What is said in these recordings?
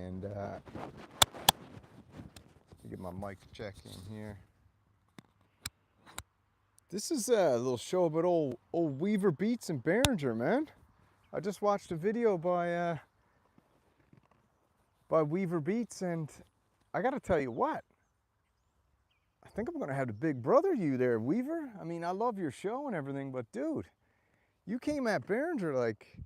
And get my mic check in here. This is a little show about old Weaver Beats and Behringer, man. I just watched a video by Weaver Beats, and I gotta tell you what, I think I'm gonna have to big brother you there, Weaver. I mean, I love your show and everything, but dude, you came at Behringer like...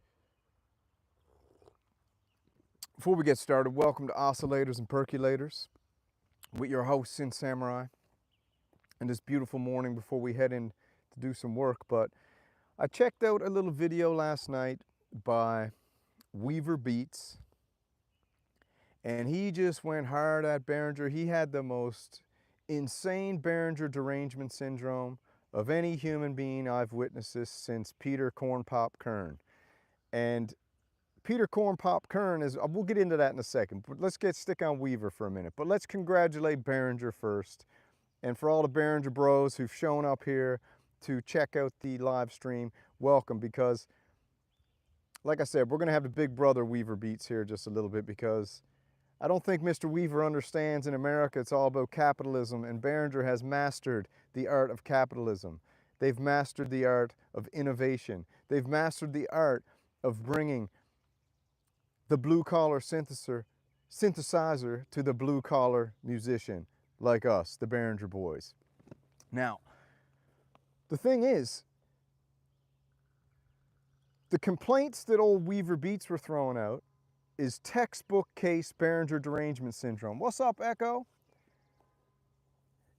Before we get started, welcome to Oscillators and Percolators with your host, Synth Samurai. And this beautiful morning before we head in to do some work. But I checked out a little video last night by Weaver Beats, and he just went hard at Behringer. He had the most insane Behringer derangement syndrome of any human being I've witnessed this since Peter Corn Pop Kern. And Peter Corn Pop Kern is, we'll get into that in a second, but let's stick on Weaver for a minute. But let's congratulate Behringer first. And for all the Behringer bros who've shown up here to check out the live stream, welcome, because like I said, we're gonna have the big brother Weaver Beats here just a little bit, because I don't think Mr. Weaver understands in America it's all about capitalism, and Behringer has mastered the art of capitalism. They've mastered the art of innovation. They've mastered the art of bringing the blue-collar synthesizer to the blue-collar musician like us, the Behringer boys. Now, the thing is, the complaints that old Weaver Beats were throwing out is textbook case Behringer derangement syndrome. What's up, Echo?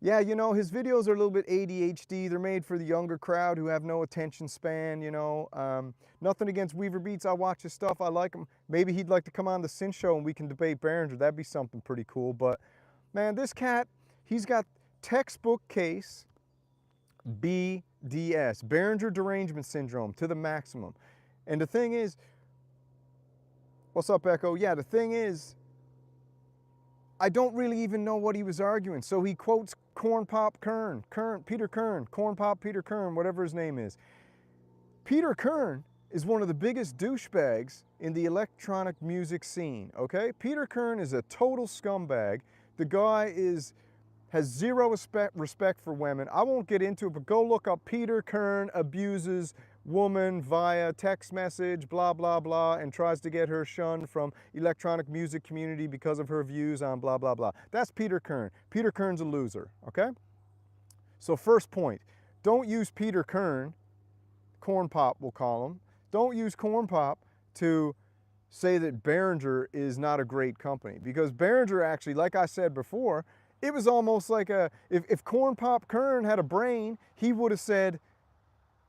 Yeah, you know, his videos are a little bit ADHD. They're made for the younger crowd who have no attention span, you know. Nothing against Weaver Beats. I watch his stuff. I like him. Maybe he'd like to come on the Synth show and we can debate Behringer. That'd be something pretty cool. But, man, this cat, he's got textbook case BDS, Behringer derangement syndrome, to the maximum. And the thing is, what's up, Echo? Yeah, the thing is, I don't really even know what he was arguing. So he quotes Corn Pop Kern, Peter Kern, Corn Pop Peter Kern, whatever his name is. Peter Kern is one of the biggest douchebags in the electronic music scene, okay? Peter Kern is a total scumbag. The guy has zero respect for women. I won't get into it, but go look up Peter Kern abuses woman via text message, blah, blah, blah, and tries to get her shunned from electronic music community because of her views on blah, blah, blah. That's Peter Kern. Peter Kern's a loser, okay? So first point, don't use Peter Kern, Corn Pop we'll call him, don't use Corn Pop to say that Behringer is not a great company, because Behringer actually, like I said before, it was almost like if Corn Pop Kern had a brain, he would have said,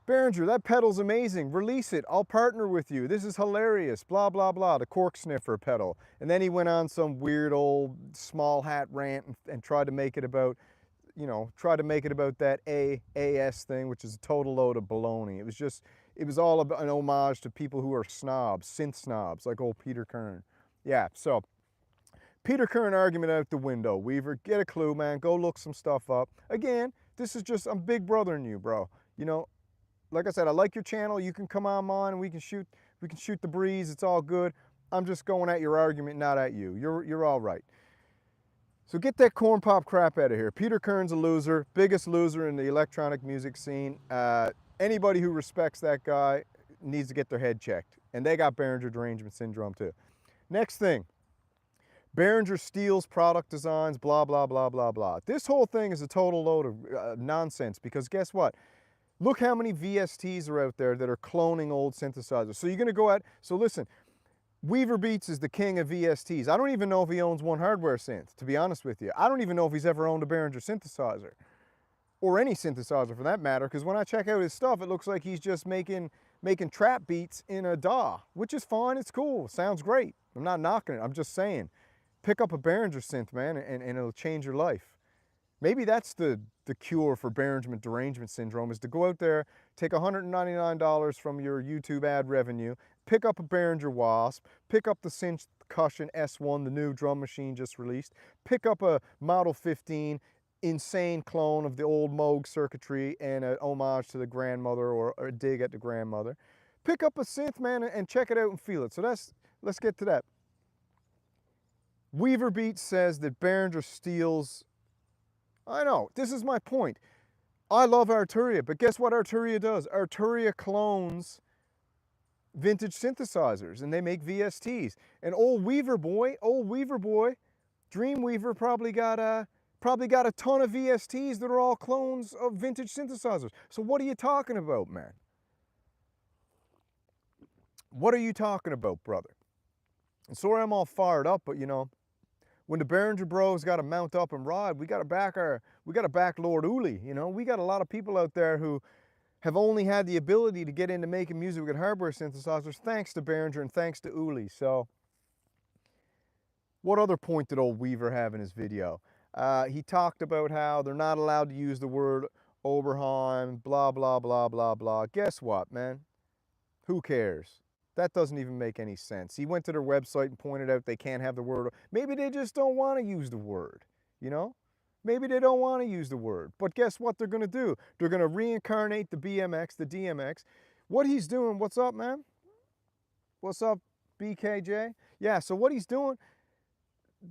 Behringer, that pedal's amazing, release it, I'll partner with you, this is hilarious, blah, blah, blah, the cork sniffer pedal. And then he went on some weird old small hat rant and tried to make it about, you know, that AAS thing, which is a total load of baloney. It was all about an homage to people who are snobs, synth snobs, like old Peter Kern. Yeah, so, Peter Kern argument out the window. Weaver, get a clue, man, go look some stuff up. Again, this is just, I'm big brothering you, bro. You know, like I said, I like your channel. You can come on and we can shoot the breeze. It's all good. I'm just going at your argument, not at you. You're all right. So get that corn pop crap out of here. Peter Kern's a loser, biggest loser in the electronic music scene. Anybody who respects that guy needs to get their head checked. And they got Behringer derangement syndrome too. Next thing, Behringer steals product designs, blah, blah, blah, blah, blah. This whole thing is a total load of nonsense, because guess what? Look how many VSTs are out there that are cloning old synthesizers. So you're going to go out, so listen, Weaver Beats is the king of VSTs. I don't even know if he owns one hardware synth, to be honest with you. I don't even know if he's ever owned a Behringer synthesizer, or any synthesizer for that matter, because when I check out his stuff, it looks like he's just making trap beats in a DAW, which is fine, it's cool, sounds great. I'm not knocking it, I'm just saying, pick up a Behringer synth, man, and it'll change your life. Maybe that's the cure for Behringer derangement syndrome, is to go out there, take $199 from your YouTube ad revenue, pick up a Behringer Wasp, pick up the Synth Cushion S1, the new drum machine just released, pick up a Model 15, insane clone of the old Moog circuitry and an homage to the grandmother, or a dig at the grandmother. Pick up a synth, man, and check it out and feel it. So let's get to that. Weaver Beats says that Behringer steals. I know, this is my point. I love Arturia, but guess what Arturia does? Arturia clones vintage synthesizers, and they make VSTs. And old Weaver boy, Dreamweaver probably got a ton of VSTs that are all clones of vintage synthesizers. So what are you talking about, man? What are you talking about, brother? And sorry I'm all fired up, but you know, when the Behringer bros got to mount up and ride, we got to back Lord Uli. You know, we got a lot of people out there who have only had the ability to get into making music with hardware synthesizers thanks to Behringer and thanks to Uli. So, what other point did old Weaver have in his video? He talked about how they're not allowed to use the word Oberheim, blah, blah, blah, blah, blah. Guess what, man? Who cares? That doesn't even make any sense. He went to their website and pointed out they can't have the word. Maybe they just don't want to use the word, you know? Maybe they don't want to use the word. But guess what they're going to do? They're going to reincarnate the BMX, the DMX. What he's doing, what's up, man? What's up, BKJ? Yeah, so what he's doing,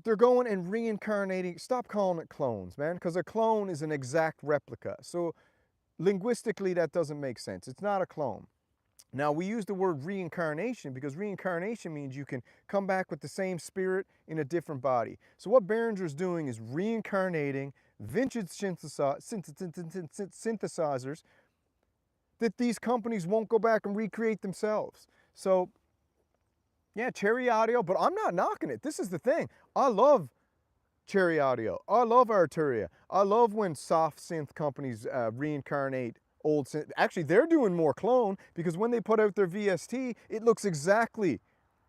they're going and reincarnating. Stop calling it clones, man, because a clone is an exact replica. So linguistically, that doesn't make sense. It's not a clone. Now, we use the word reincarnation because reincarnation means you can come back with the same spirit in a different body. So what Behringer's doing is reincarnating vintage synthesizers that these companies won't go back and recreate themselves. So, yeah, Cherry Audio, but I'm not knocking it. This is the thing. I love Cherry Audio. I love Arturia. I love when soft synth companies reincarnate old synth. Actually, they're doing more clone because when they put out their VST, it looks exactly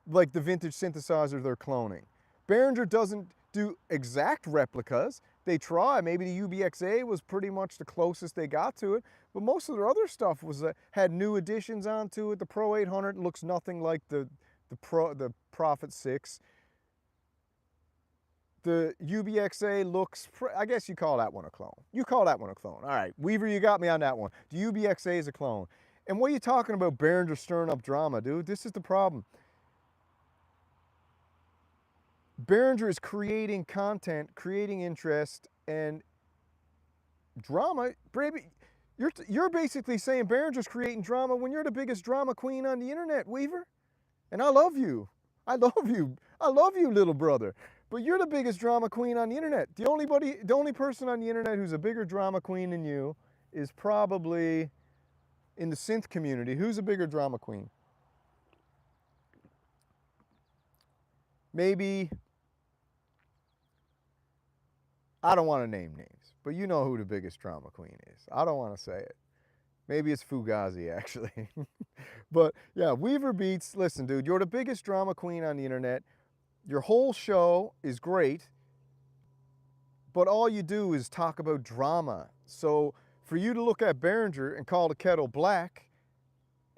like the vintage synthesizer they're cloning. Behringer doesn't do exact replicas. They try. Maybe the UBXA was pretty much the closest they got to it, but most of their other stuff was had new additions onto it. The Pro 800 looks nothing like the Prophet 6. The UBXA looks, I guess you call that one a clone. You call that one a clone. All right, Weaver, you got me on that one. The UBXA is a clone. And what are you talking about, Behringer stirring up drama, dude? This is the problem. Behringer is creating content, creating interest, and drama. Baby, you're basically saying Behringer's creating drama when you're the biggest drama queen on the internet, Weaver. And I love you. I love you. I love you, little brother. But you're the biggest drama queen on the internet. The only person on the internet who's a bigger drama queen than you is probably in the synth community. Who's a bigger drama queen? Maybe, I don't want to name names, but you know who the biggest drama queen is. I don't want to say it. Maybe it's Fugazi, actually. But yeah, Weaver Beats, listen, dude, you're the biggest drama queen on the internet. Your whole show is great, but all you do is talk about drama. So for you to look at Behringer and call the kettle black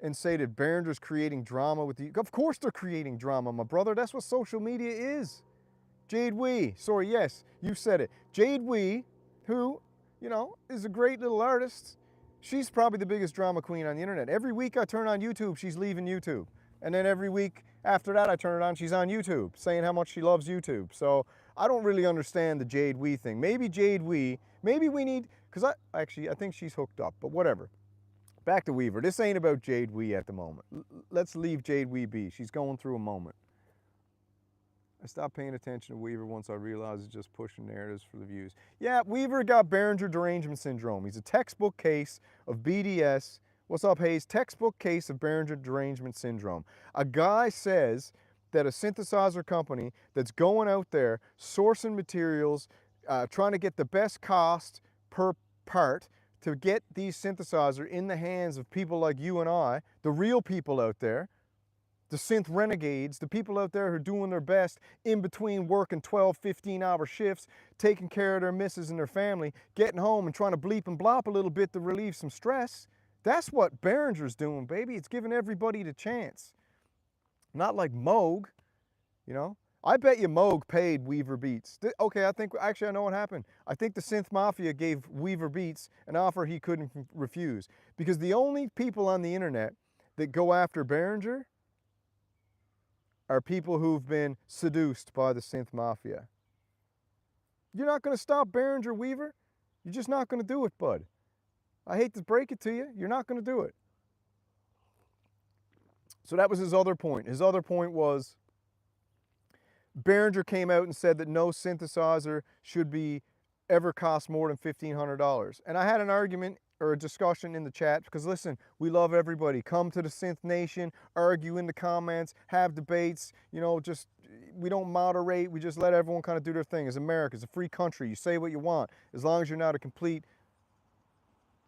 and say that Behringer's creating drama with you, of course they're creating drama, my brother. That's what social media is. Jade Wee, sorry, yes, you said it. Jade Wee, who, you know, is a great little artist. She's probably the biggest drama queen on the internet. Every week I turn on YouTube, she's leaving YouTube. And then every week after that I turn it on, she's on YouTube, saying how much she loves YouTube. So I don't really understand the Jade Wee thing. Maybe Jade Wee, maybe we need, because I think she's hooked up, but whatever. Back to Weaver. This ain't about Jade Wee at the moment. Let's leave Jade Wee be. She's going through a moment. I stopped paying attention to Weaver once I realized it's just pushing narratives for the views. Yeah, Weaver got Behringer derangement syndrome. He's a textbook case of BDS. What's up, Hayes? Textbook case of Behringer derangement syndrome. A guy says that a synthesizer company that's going out there, sourcing materials, trying to get the best cost per part to get these synthesizers in the hands of people like you and I, the real people out there, the synth renegades, the people out there who are doing their best in between working 12, 15-hour shifts, taking care of their missus and their family, getting home and trying to bleep and blop a little bit to relieve some stress. That's what Behringer's doing, baby. It's giving everybody the chance. Not like Moog, you know. I bet you Moog paid Weaver Beats. Okay, actually I know what happened. I think the Synth Mafia gave Weaver Beats an offer he couldn't refuse. Because the only people on the internet that go after Behringer are people who've been seduced by the synth mafia. You're not going to stop Behringer, Weaver. You're just not going to do it, bud. I hate to break it to you. You're not going to do it. So that was his other point. His other point was Behringer came out and said that no synthesizer should be ever cost more than $1,500. And I had an argument or a discussion in the chat because listen, we love everybody. Come to the Synth Nation, argue in the comments, have debates, you know, just we don't moderate, we just let everyone kind of do their thing. It's America, it's a free country. You say what you want. As long as you're not a complete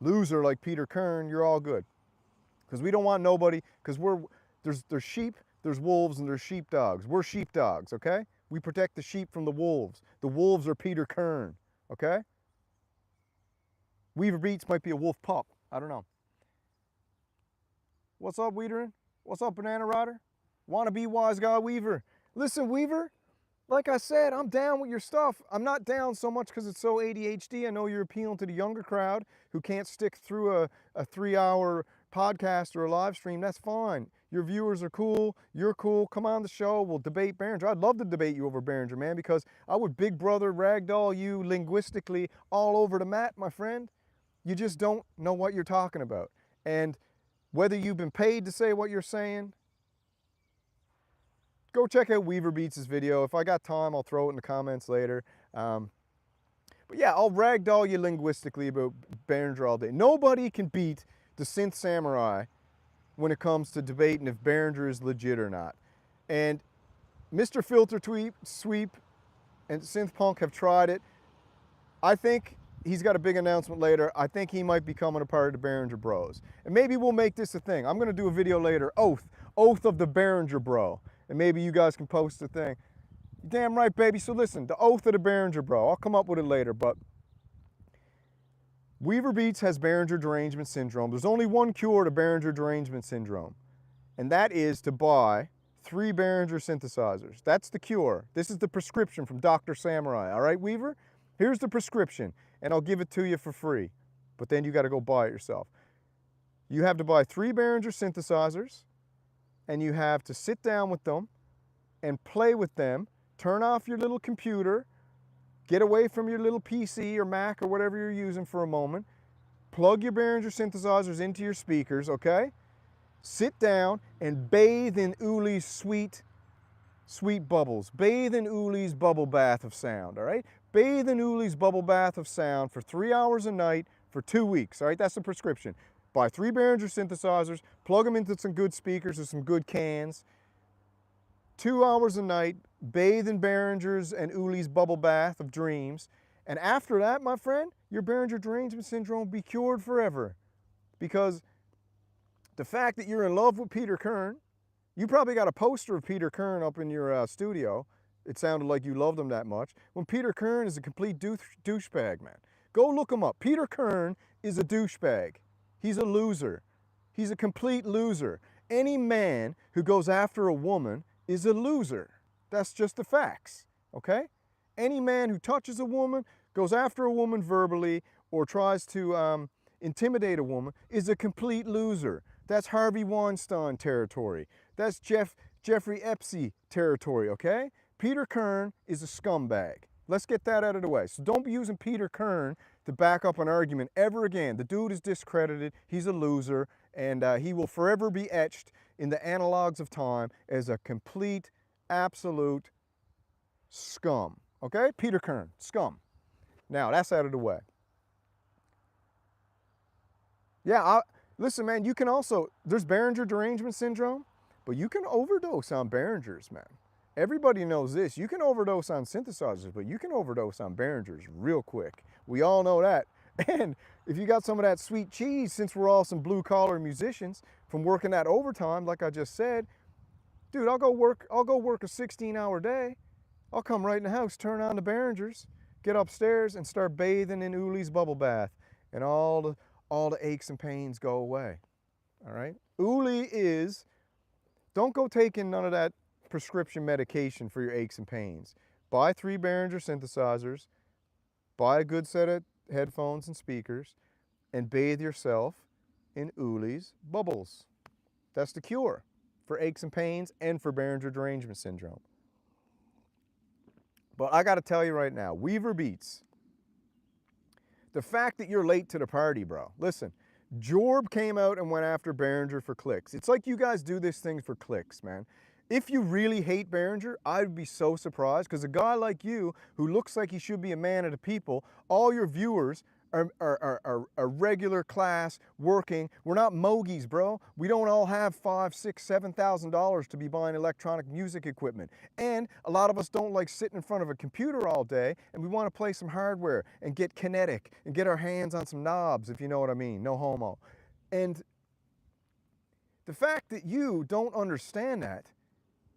loser like Peter Kern, you're all good. Because we don't want nobody, because there's sheep, there's wolves, and there's sheepdogs. We're sheepdogs, okay? We protect the sheep from the wolves. The wolves are Peter Kern, okay? Weaver Beats might be a wolf pup. I don't know. What's up, Weederin? What's up, Banana Rider? Wanna be wise guy Weaver? Listen, Weaver, like I said, I'm down with your stuff. I'm not down so much because it's so ADHD. I know you're appealing to the younger crowd who can't stick through a 3-hour podcast or a live stream. That's fine. Your viewers are cool. You're cool. Come on the show. We'll debate Behringer. I'd love to debate you over Behringer, man, because I would big brother ragdoll you linguistically all over the mat, my friend. You just don't know what you're talking about. And whether you've been paid to say what you're saying, go check out Weaver Beats' video. If I got time, I'll throw it in the comments later. But yeah, I'll ragdoll you linguistically about Behringer all day. Nobody can beat the Synth Samurai when it comes to debating if Behringer is legit or not. And Mr. Filter Sweep and Synth Punk have tried it. I think he's got a big announcement later. I think he might be coming a part of the Behringer Bros. And maybe we'll make this a thing. I'm going to do a video later, Oath of the Behringer Bro. And maybe you guys can post the thing. Damn right, baby. So listen, the Oath of the Behringer Bro. I'll come up with it later, but Weaver Beats has Behringer derangement syndrome. There's only one cure to Behringer derangement syndrome, and that is to buy 3 Behringer synthesizers. That's the cure. This is the prescription from Dr. Samurai. All right, Weaver? Here's the prescription, and I'll give it to you for free, but then you got to go buy it yourself. You have to buy 3 Behringer synthesizers, and you have to sit down with them and play with them, turn off your little computer, get away from your little PC or Mac or whatever you're using for a moment, plug your Behringer synthesizers into your speakers, okay? Sit down and bathe in Uli's sweet bubbles. Bathe in Uli's bubble bath of sound, all right? Bathe in Uli's bubble bath of sound for 3 hours a night for 2 weeks, all right? That's the prescription. Buy 3 Behringer synthesizers, plug them into some good speakers or some good cans, 2 hours a night, bathe in Behringer's and Uli's bubble bath of dreams, and after that, my friend, your Behringer derangement syndrome will be cured forever. Because the fact that you're in love with Peter Kern, you probably got a poster of Peter Kern up in your studio. It sounded like you loved him that much. When Peter Kern is a complete douchebag, man. Go look him up. Peter Kern is a douchebag. He's a loser. He's a complete loser. Any man who goes after a woman is a loser. That's just the facts, okay? Any man who touches a woman, goes after a woman verbally, or tries to intimidate a woman is a complete loser. That's Harvey Weinstein territory. That's Jeffrey Epstein territory, okay? Peter Kern is a scumbag. Let's get that out of the way. So don't be using Peter Kern to back up an argument ever again. The dude is discredited, he's a loser, and he will forever be etched in the analogs of time as a complete, absolute scum. Okay? Peter Kern, scum. Now, that's out of the way. Yeah, listen, man, you can also, there's Behringer derangement syndrome, but you can overdose on Behringers, man. Everybody knows this. You can overdose on synthesizers, but you can overdose on Behringers real quick. We all know that. And if you got some of that sweet cheese, since we're all some blue-collar musicians, from working that overtime, like I just said, dude, I'll go work a 16-hour day. I'll come right in the house, turn on the Behringers, get upstairs, and start bathing in Uli's bubble bath, and all the aches and pains go away. All right? Uli is, don't go taking none of that prescription medication for your aches and pains. Buy 3 Behringer synthesizers, buy a good set of headphones and speakers, and bathe yourself in Uli's bubbles. That's the cure for aches and pains and for Behringer derangement syndrome. But I got to tell you right now, Weaver Beats, the fact that you're late to the party, bro. Listen, Jorb came out and went after Behringer for clicks. It's like you guys do this thing for clicks, man. If you really hate Behringer, I'd be so surprised, because a guy like you, who looks like he should be a man of the people, all your viewers are regular class, working. We're not Moogies, bro. We don't all have $5,000, $6,000, $7,000 to be buying electronic music equipment. And a lot of us don't like sitting in front of a computer all day, and we want to play some hardware and get kinetic and get our hands on some knobs, if you know what I mean. No homo. And the fact that you don't understand that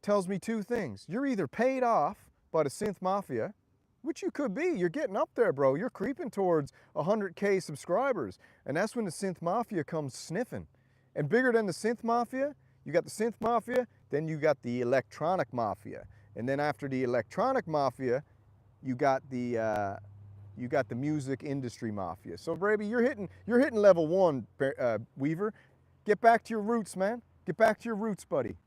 tells me two things. You're either paid off by the synth mafia, which you could be. You're getting up there, bro. You're creeping towards 100K subscribers. And that's when the synth mafia comes sniffing. And bigger than the synth mafia, you got the synth mafia, then you got the electronic mafia. And then after the electronic mafia, you got the music industry mafia. So baby, you're hitting level 1, Weaver. Get back to your roots, man. Get back to your roots, buddy.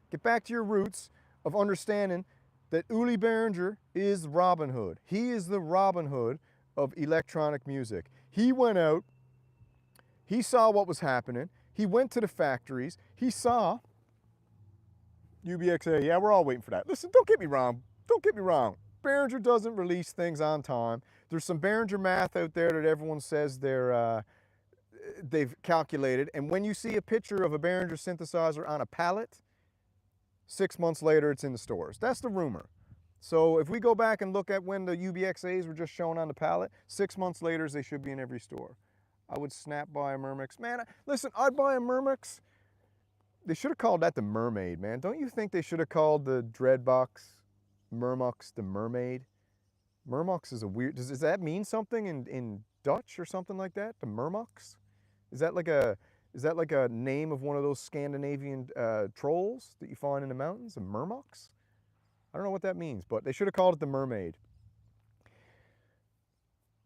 Get back to your roots of understanding that Uli Behringer is Robin Hood. He is the Robin Hood of electronic music. He went out, he saw what was happening, he went to the factories, he saw UBXA, yeah, we're all waiting for that. Listen, don't get me wrong, Behringer doesn't release things on time. There's some Behringer math out there that everyone says they've calculated, and when you see a picture of a Behringer synthesizer on a pallet, 6 months later, it's in the stores. That's the rumor. So if we go back and look at when the UBXAs were just shown on the pallet, 6 months later, they should be in every store. I would snap buy a Murmix. Man, listen, I'd buy a Murmix. They should have called that the Mermaid, man. Don't you think they should have called the Dreadbox Murmux the Mermaid? Murmux is a weird, does that mean something in Dutch or something like that? The Murmux? Is that like a name of one of those Scandinavian trolls that you find in the mountains? A Murmux? I don't know what that means, but they should have called it the Mermaid.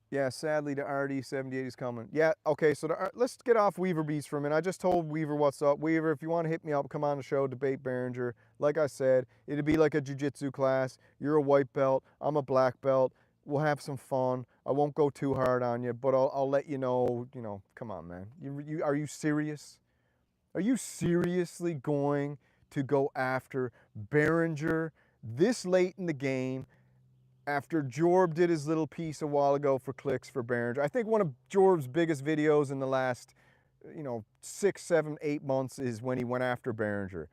Yeah, sadly the RD78 is coming. Yeah, okay, so let's get off Weaver Beats for a minute. I just told Weaver what's up. Weaver, if you want to hit me up, come on the show, debate Behringer. Like I said, it'd be like a jiu-jitsu class. You're a white belt, I'm a black belt. We'll have some fun. I won't go too hard on you, but I'll let you know, come on, man. Are you serious? Are you seriously going to go after Behringer this late in the game after Jorb did his little piece a while ago for clicks for Behringer? I think one of Jorb's biggest videos in the last, 6, 7, 8 months is when he went after Behringer.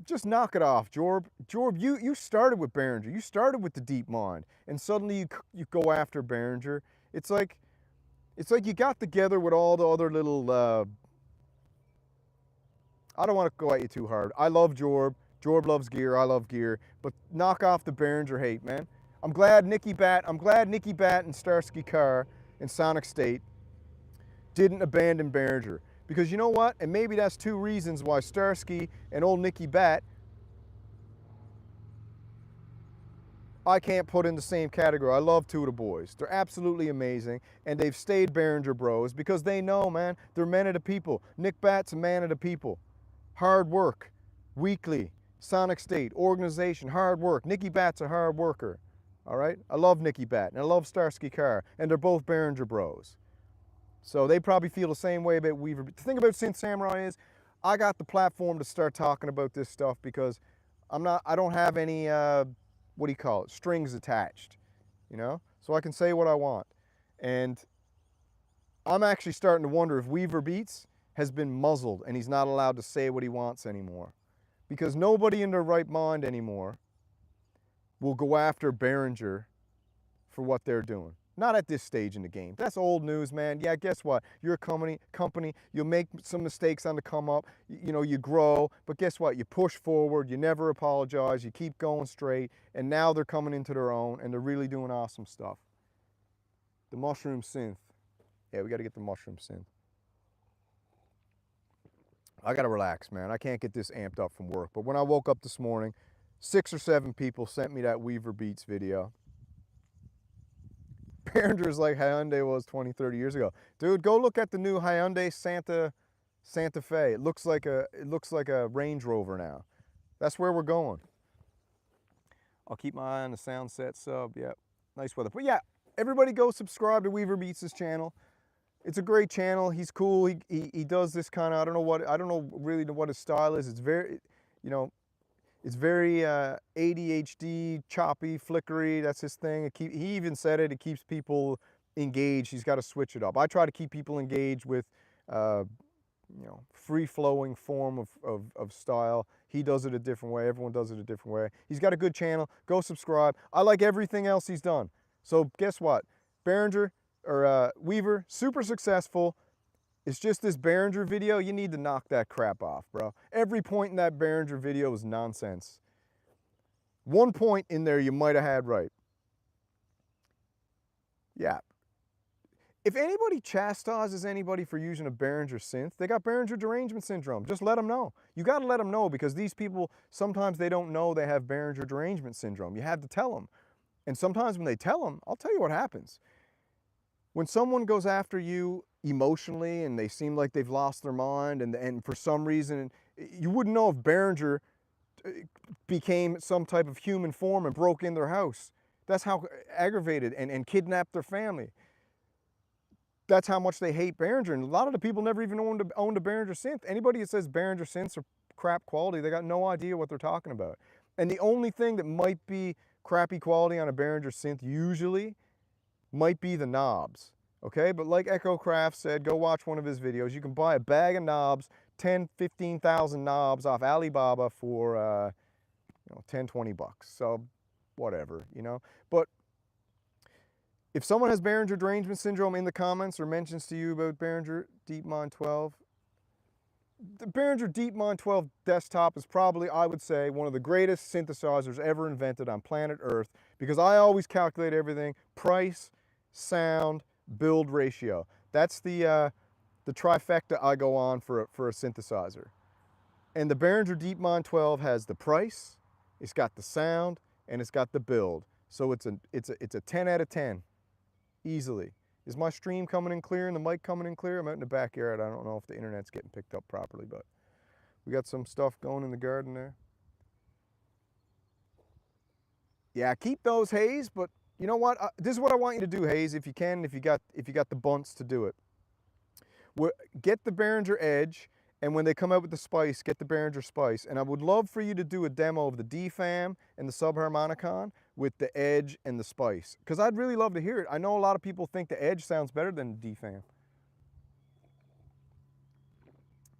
Just knock it off, Jorb. Jorb, you started with Behringer. You started with the Deep Mind, and suddenly you go after Behringer. It's like you got together with all the other little. I don't want to go at you too hard. I love Jorb. Jorb loves gear. I love gear. But knock off the Behringer hate, man. I'm glad Nicky Bat and Starsky Carr and Sonic State didn't abandon Behringer. Because you know what? And maybe that's two reasons why Starsky and old Nicky Bat I can't put in the same category. I love two of the boys. They're absolutely amazing. And they've stayed Behringer bros because they know, man, they're men of the people. Nick Bat's a man of the people. Hard work. Weekly. Sonic State. Organization. Hard work. Nicky Bat's a hard worker. All right? I love Nicky Bat. And I love Starsky Carr. And they're both Behringer bros. So they probably feel the same way about Weaver. The thing about Synth Samurai is I got the platform to start talking about this stuff because I don't have any, what do you call it, strings attached, So I can say what I want. And I'm actually starting to wonder if Weaver Beats has been muzzled and he's not allowed to say what he wants anymore. Because nobody in their right mind anymore will go after Behringer for what they're doing. Not at this stage in the game. That's old news, man. Yeah, guess what? You're a company, you'll make some mistakes on the come up, you grow, but guess what? You push forward, you never apologize, you keep going straight, and now they're coming into their own, and they're really doing awesome stuff. The Mushroom Synth. Yeah, we got to get the Mushroom Synth. I got to relax, man. I can't get this amped up from work, but when I woke up this morning, 6 or 7 people sent me that Weaver Beats video. Behringer's like Hyundai was 20, 30 years ago. Dude, go look at the new Hyundai Santa Santa Fe. It looks like a Range Rover now. That's where we're going. I'll keep my eye on the Soundset sub. Yep, nice weather. But yeah, everybody go subscribe to Weaver Beats' channel. It's a great channel. He's cool. He does this kind of, I don't know really what his style is. It's very, you know, it's very ADHD, choppy, flickery. That's his thing. He even said it keeps people engaged. He's got to switch it up. I try to keep people engaged with, you know, free-flowing form of style. He does it a different way. Everyone does it a different way. He's got a good channel. Go subscribe. I like everything else he's done. So guess what? Behringer, or Weaver, super successful. It's just this Behringer video. You need to knock that crap off, bro. Every point in that Behringer video is nonsense. One point in there you might have had right. Yeah. If anybody chastises anybody for using a Behringer synth, they got Behringer derangement syndrome. Just let them know. You got to let them know, because these people, sometimes they don't know they have Behringer derangement syndrome. You have to tell them. And sometimes when they tell them, I'll tell you what happens. When someone goes after you emotionally and they seem like they've lost their mind, and for some reason, you wouldn't know if Behringer became some type of human form and broke in their house. That's how aggravated and kidnapped their family. That's how much they hate Behringer. And a lot of the people never even owned a Behringer synth. Anybody that says Behringer synths are crap quality, they got no idea what they're talking about. And the only thing that might be crappy quality on a Behringer synth usually might be the knobs, okay? But like Echo Craft said, go watch one of his videos. You can buy a bag of knobs, 10, 15,000 knobs off Alibaba for, you know, 10, 20 bucks. So whatever, you know? But if someone has Behringer derangement syndrome in the comments or mentions to you about Behringer DeepMind 12, the Behringer DeepMind 12 desktop is probably, I would say, one of the greatest synthesizers ever invented on planet Earth, because I always calculate everything: price, sound, build ratio. That's the trifecta I go on for a synthesizer. And the Behringer DeepMind 12 has the price, it's got the sound, and it's got the build. So it's a 10 out of 10. Easily. Is my stream coming in clear and the mic coming in clear? I'm out in the backyard. I don't know if the internet's getting picked up properly, but we got some stuff going in the garden there. Yeah, keep those, Hayes, but you know what? This is what I want you to do, Hayes, if you can, if you got the bunts to do it. Get the Behringer Edge, and when they come out with the Spice, get the Behringer Spice. And I would love for you to do a demo of the DFAM and the Subharmonicon with the Edge and the Spice, because I'd really love to hear it. I know a lot of people think the Edge sounds better than the DFAM.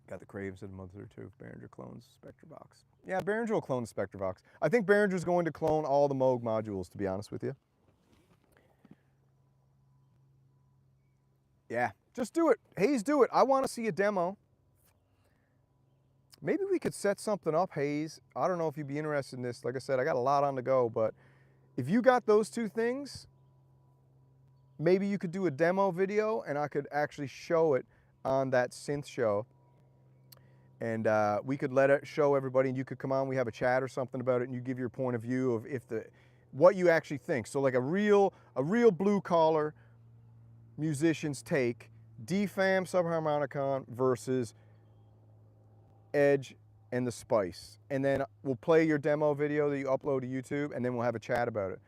Got the Craves and Mother too. Behringer clones Spectravox. Yeah, Behringer will clone the Spectravox. I think Behringer's going to clone all the Moog modules, to be honest with you. Yeah, just do it. Hayes, do it. I want to see a demo. Maybe we could set something up, Hayes. I don't know if you'd be interested in this. Like I said, I got a lot on the go, but if you got those two things, maybe you could do a demo video and I could actually show it on that synth show. And we could let it show everybody, and you could come on, we have a chat or something about it, and you give your point of view of what you actually think. So like a real blue collar musician's take, DFAM Subharmonicon versus Edge and the Spice. And then we'll play your demo video that you upload to YouTube, and then we'll have a chat about it.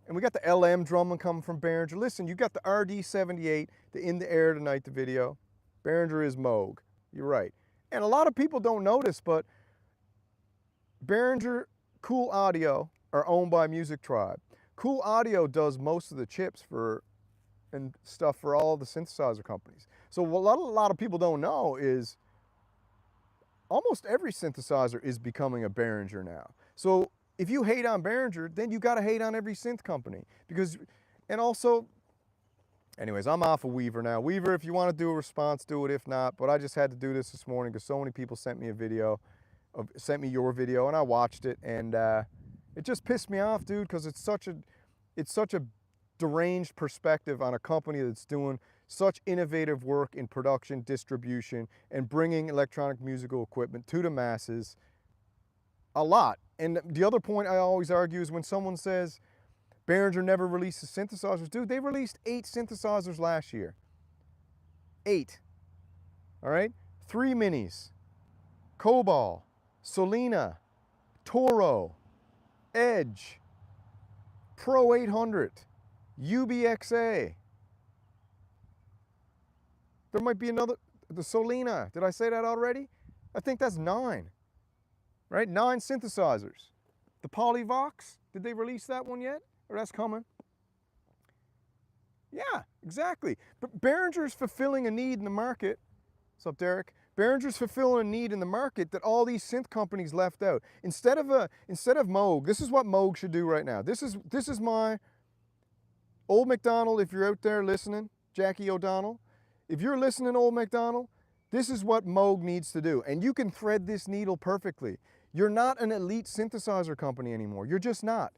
And we got the LM drumming coming from Behringer. Listen, you got the RD78, the In the Air Tonight, the video. Behringer is Moog. You're right. And a lot of people don't notice, but Behringer, Cool Audio are owned by Music Tribe. Cool Audio does most of the chips and stuff for all the synthesizer companies. So what a lot of people don't know is almost every synthesizer is becoming a Behringer now. So if you hate on Behringer, then you got to hate on every synth company. And also, anyways, I'm off of Weaver now. Weaver, if you want to do a response, do it. If not, but I just had to do this morning because so many people sent me a video, sent me your video, and I watched it, and it just pissed me off, dude, because it's such a deranged perspective on a company that's doing such innovative work in production, distribution, and bringing electronic musical equipment to the masses a lot. And the other point I always argue is when someone says Behringer never releases synthesizers, dude, they released 8 synthesizers last year. 8. All right? 3 minis, Cobalt, Solina, Toro, Edge, Pro 800, UBXA. There might be another, the Solina. Did I say that already? I think that's 9, right? 9 synthesizers. The Polyvox, did they release that one yet? Or that's coming? Yeah, exactly. But Behringer's fulfilling a need in the market. What's up, Derek? Behringer's fulfilling a need in the market that all these synth companies left out. Instead of Moog, this is what Moog should do right now. This is my Old MacDonald, if you're out there listening, Jackie O'Donnell. If you're listening, Old MacDonald, this is what Moog needs to do. And you can thread this needle perfectly. You're not an elite synthesizer company anymore. You're just not.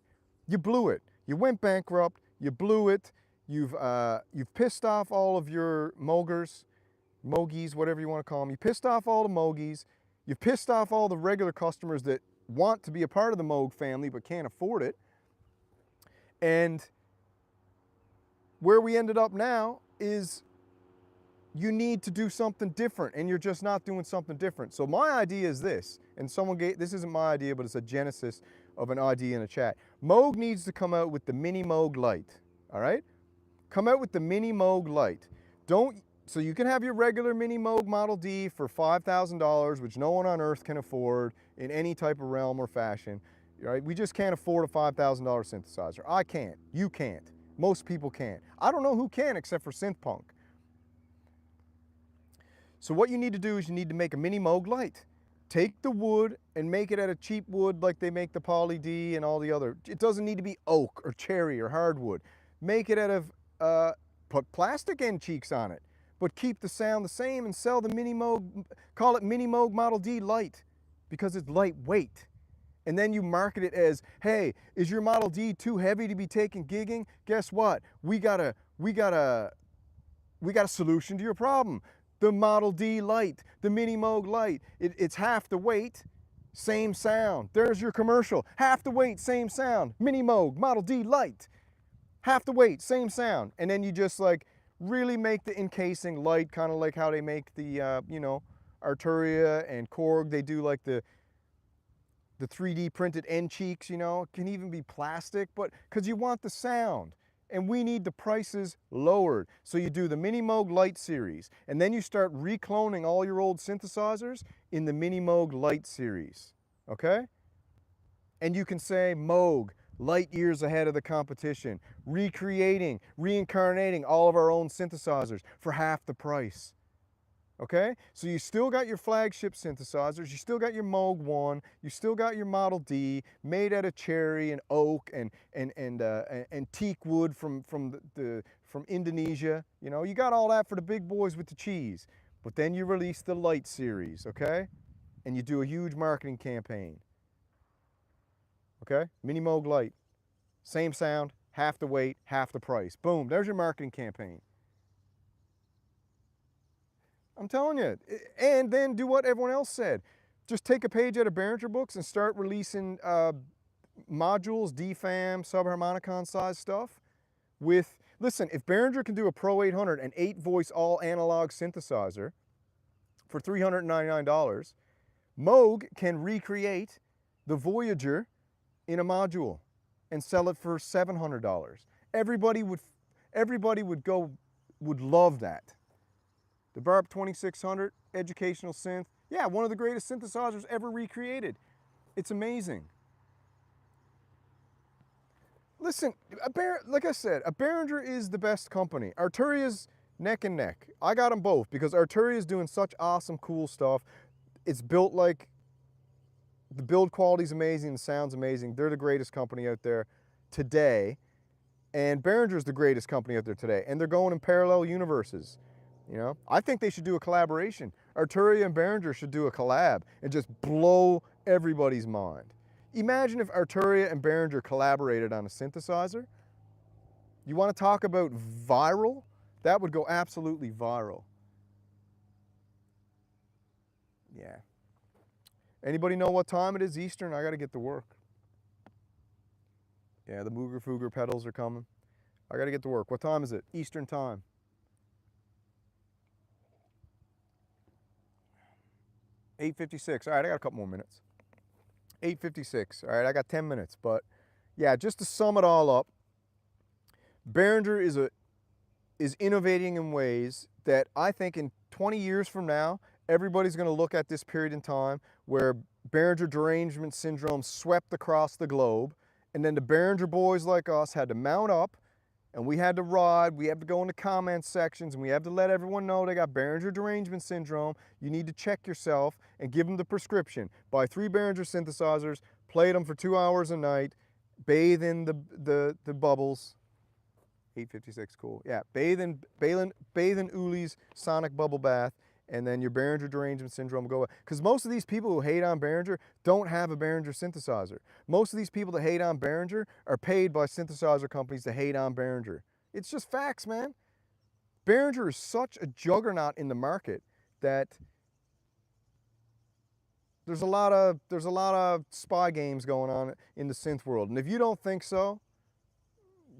You blew it. You went bankrupt. You blew it. You've pissed off all of your Moogers, Moogies, whatever you want to call them. You pissed off all the Moogies. You've pissed off all the regular customers that want to be a part of the Moog family but can't afford it. And where we ended up now is you need to do something different, and you're just not doing something different. So my idea is this, and this isn't my idea, but it's a genesis of an idea in a chat. Moog needs to come out with the Mini Moog Lite, all right? Come out with the Mini Moog Lite. So you can have your regular Mini Moog Model D for $5,000, which no one on earth can afford in any type of realm or fashion, right? We just can't afford a $5,000 synthesizer. I can't, you can't, most people can't. I don't know who can except for synth punk. So what you need to do is you need to make a Mini Moog Lite. Take the wood and make it out of cheap wood like they make the Poly D and all the other. It doesn't need to be oak or cherry or hardwood. Make it out of, put plastic end cheeks on it, but keep the sound the same and sell the Mini Moog, call it Mini Moog Model D Lite because it's lightweight. And then you market it as, hey, is your Model D too heavy to be taken gigging? Guess what? We got a solution to your problem. The Model D Lite, the Mini Moog Lite. It's half the weight, same sound. There's your commercial. Half the weight, same sound. Mini Moog, Model D Lite. Half the weight, same sound. And then you just like really make the encasing light, kind of like how they make the, you know, Arturia and Korg. They do like the 3D printed end cheeks, you know. It can even be plastic, but because you want the sound. And we need the prices lowered. So you do the Mini Moog Lite series, and then you start recloning all your old synthesizers in the Mini Moog Lite series, okay? And you can say Moog, light years ahead of the competition, recreating, reincarnating all of our own synthesizers for half the price. Okay, so you still got your flagship synthesizers, you still got your Moog 1, you still got your Model D made out of cherry and oak and teak wood from Indonesia. You know, you got all that for the big boys with the cheese. But then you release the Lite series, okay? And you do a huge marketing campaign. Okay, Mini Moog Lite, same sound, half the weight, half the price. Boom, there's your marketing campaign. I'm telling you. And then do what everyone else said. Just take a page out of Behringer books and start releasing modules, DFAM, subharmonicon size stuff with, listen, if Behringer can do a Pro 800 and 8-voice all analog synthesizer for $399, Moog can recreate the Voyager in a module and sell it for $700. Everybody would love that. The Barb 2600 educational synth, yeah, one of the greatest synthesizers ever recreated. It's amazing. Listen, like I said, a Behringer is the best company. Arturia's neck and neck. I got them both because Arturia's doing such awesome, cool stuff. It's built like, the build quality's amazing, the sound's amazing. They're the greatest company out there today. And Behringer's the greatest company out there today. And they're going in parallel universes. You know, I think they should do a collaboration. Arturia and Behringer should do a collab and just blow everybody's mind. Imagine if Arturia and Behringer collaborated on a synthesizer. You want to talk about viral? That would go absolutely viral. Yeah. Anybody know what time it is Eastern? I got to get to work. Yeah, the Mooger Fooger pedals are coming. I got to get to work. What time is it? Eastern time. 8:56. All right, I got a couple more minutes. 8:56. All right, I got 10 minutes. But yeah, just to sum it all up, Behringer is innovating in ways that I think in 20 years from now, everybody's going to look at this period in time where Behringer derangement syndrome swept across the globe, and then the Behringer boys like us had to mount up, and we had to ride, we had to go in the comment sections, and we have to let everyone know they got Behringer derangement syndrome. You need to check yourself and give them the prescription. Buy 3 Behringer synthesizers, play them for 2 hours a night, bathe in the bubbles. 8:56, cool. Yeah, bathe in Uli's sonic bubble bath, and then your Behringer derangement syndrome will go away. Because most of these people who hate on Behringer don't have a Behringer synthesizer. Most of these people that hate on Behringer are paid by synthesizer companies to hate on Behringer. It's just facts, man. Behringer is such a juggernaut in the market that there's a lot of spy games going on in the synth world. And if you don't think so,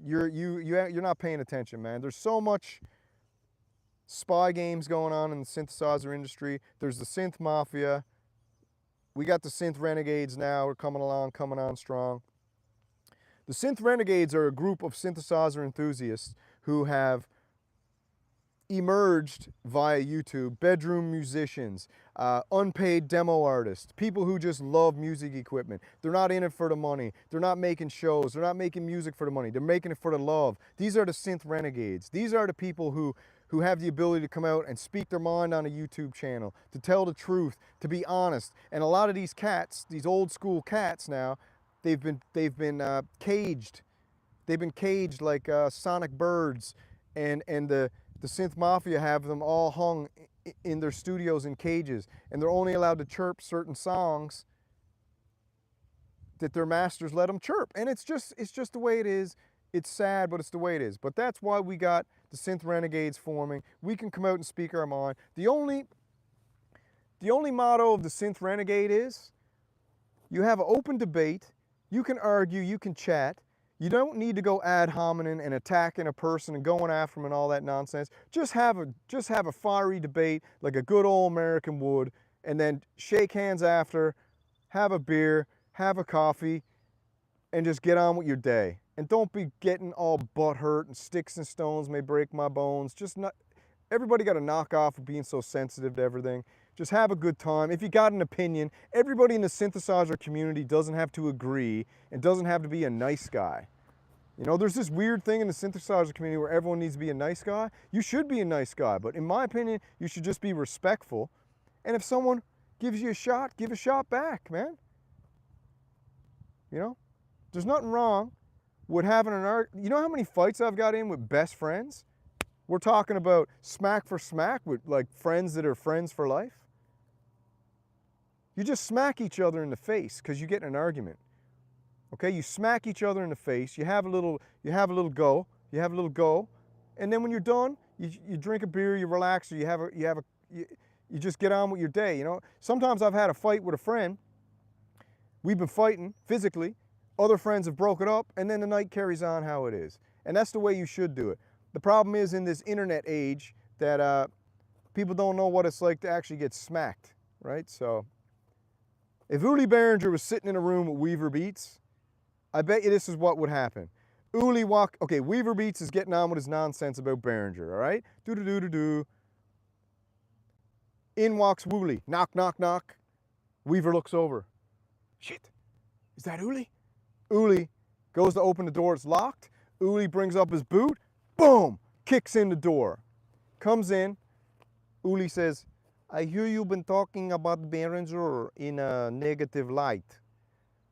you're not paying attention, man. There's so much spy games going on in the synthesizer industry. There's the synth mafia. We got the synth renegades now. We're coming on strong. The synth renegades are a group of synthesizer enthusiasts who have emerged via YouTube, bedroom musicians, unpaid demo artists, people who just love music equipment. They're not in it for the money. They're not making shows. They're not making music for the money. They're making it for the love. These are the synth renegades. These are the people who have the ability to come out and speak their mind on a YouTube channel, to tell the truth, to be honest. And a lot of these cats, these old school cats now, they've been caged. They've been caged like sonic birds, and the synth mafia have them all hung in their studios in cages, and they're only allowed to chirp certain songs that their masters let them chirp. And it's just the way it is. It's sad, but it's the way it is. But that's why we got the synth renegades forming. We can come out and speak our mind. The only motto of the synth renegade is you have an open debate, you can argue, you can chat. You don't need to go ad hominem and attacking a person and going after them and all that nonsense. Just have a fiery debate like a good old American would, and then shake hands after, have a beer, have a coffee, and just get on with your day. And don't be getting all butthurt and sticks and stones may break my bones. Everybody got to knock off of being so sensitive to everything. Just have a good time. If you got an opinion, everybody in the synthesizer community doesn't have to agree and doesn't have to be a nice guy. You know, there's this weird thing in the synthesizer community where everyone needs to be a nice guy. You should be a nice guy, but in my opinion, you should just be respectful. And if someone gives you a shot, give a shot back, man. You know, there's nothing wrong with having an argument. You know how many fights I've got in with best friends? We're talking about smack for smack with like friends that are friends for life. You just smack each other in the face because you get in an argument. Okay, you smack each other in the face. You have a little go. And then when you're done, you drink a beer, you relax, or you just get on with your day. You know, sometimes I've had a fight with a friend. We've been fighting physically. Other friends have broken up, and then the night carries on how it is. And that's the way you should do it. The problem is in this internet age that people don't know what it's like to actually get smacked, right? So if Uli Behringer was sitting in a room with Weaver Beats, I bet you this is what would happen. Okay, Weaver Beats is getting on with his nonsense about Behringer, all right? Do-do-do-do-do. In walks Wooly. Knock, knock, knock. Weaver looks over. Shit, is that Uli? Uli goes to open the door, it's locked. Uli brings up his boot, boom, kicks in the door. Comes in, Uli says, I hear you've been talking about Behringer in a negative light.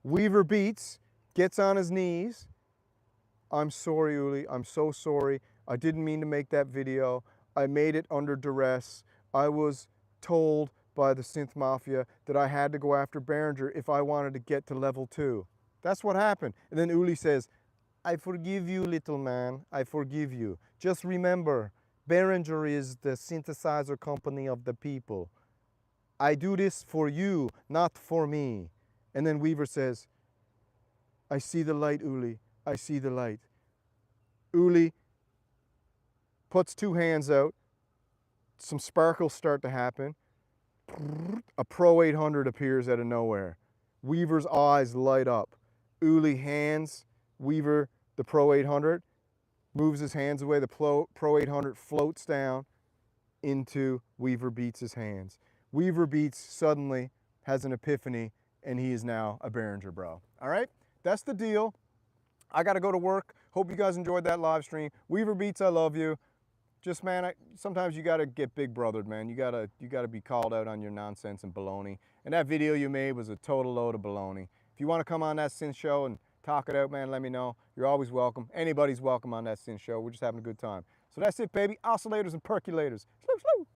Weaver Beats gets on his knees. I'm sorry, Uli, I'm so sorry. I didn't mean to make that video. I made it under duress. I was told by the synth mafia that I had to go after Behringer if I wanted to get to level 2. That's what happened. And then Uli says, I forgive you, little man. I forgive you. Just remember, Behringer is the synthesizer company of the people. I do this for you, not for me. And then Weaver says, I see the light, Uli. I see the light. Uli puts 2 hands out. Some sparkles start to happen. A Pro 800 appears out of nowhere. Weaver's eyes light up. Uli hands Weaver the Pro 800, moves his hands away. The Pro 800 floats down into Weaver Beats' hands. Weaver Beats suddenly has an epiphany, and he is now a Behringer bro. All right, that's the deal. I got to go to work. Hope you guys enjoyed that live stream. Weaver Beats, I love you. Just, man, sometimes you got to get big brothered, man. You gotta be called out on your nonsense and baloney. And that video you made was a total load of baloney. If you want to come on that synth show and talk it out, man, let me know. You're always welcome. Anybody's welcome on that synth show. We're just having a good time. So that's it, baby. Oscillators and percolators. Slow, slow.